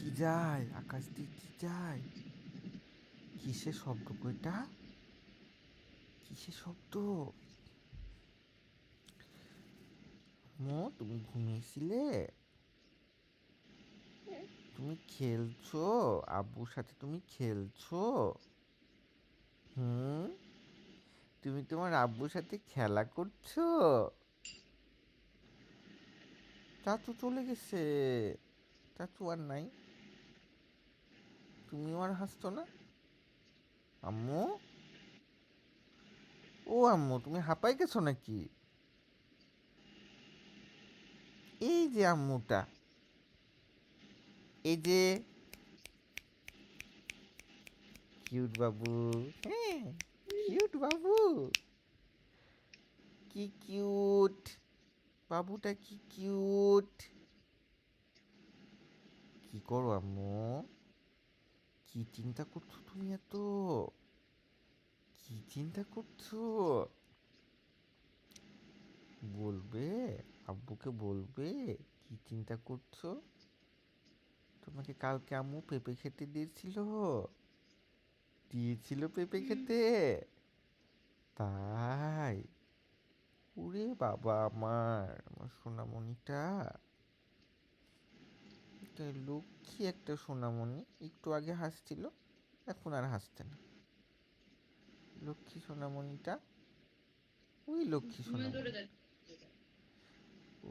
কি যায়, আকাশ দিয়ে কি যায়? কিসের শব্দ গো এটা? কিসের শব্দ? তুমি ঘুমিয়েছিলে? তুমি খেলছো? আব্বুর সাথে তুমি খেলছো? হুম, তুমি তোমার আব্বুর সাথে খেলা করছো? চাচু চলে গেছে, চাচু আর নাই। তুমিও আর হাসছো না? আম্মু, ও আম্মু, তুমি হাঁপাই গেছো নাকি? এই যে আম্মুটা, এই যে কিউট বাবু। হ্যাঁ, কিউট বাবু, কি কিউট বাবুটা, কি কিউট। কি করো আম্মু? কি চিন্তা করছো তুমি এত? কি চিন্তা করছো? বলবে? আব্বুকে বলবে কি চিন্তা করছো? তোমাকে কালকে আম্মু পেঁপে খেতে দিয়েছিল? দিয়েছিল পেঁপে খেতে? তাই? ওরে বাবা, আমার আমার সোনামণিটা, এটা লক্ষ্মী একটা সোনামণি। একটু আগে হাসছিল, এখন আর হাসছে না। লক্ষ্মী সোনামণিটা, ওই লক্ষ্মী সোনামণি,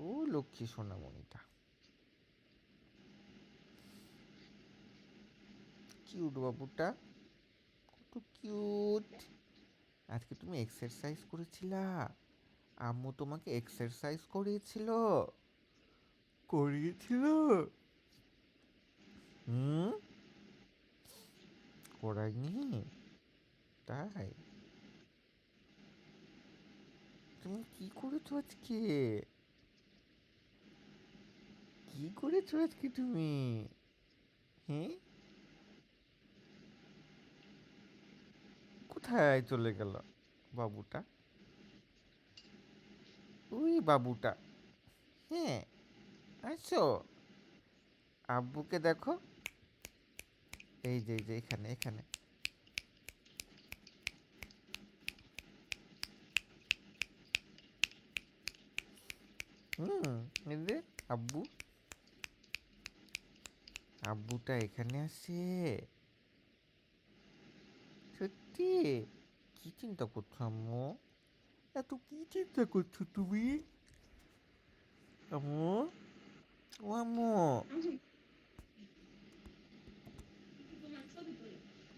ও লক্ষ্মী সোনামণিটা, কিউট বাবুটা, কত কিউট। আজকে তুমি এক্সারসাইজ করেছিলা? আম্মু তোমাকে এক্সারসাইজ করিয়েছিল? করিয়েছিল? হুম, করায়নি? তাই? তুমি কি করেছো আজকে? কি করেছো আজকে তুমি? হ্যাঁ, কোথায় চলে গেল বাবুটা? ওই বাবুটা, হ্যাঁ, আসো। আব্বুকে দেখো, এই যে এখানে এখানে। হুম, এই যে আব্বু, আব্বুটা এখানে আসে। সত্যি? কি চিন্তা করছো আম্মু? এত কি চিন্তা করছো তুমি? আম্মু, ও আম্মু,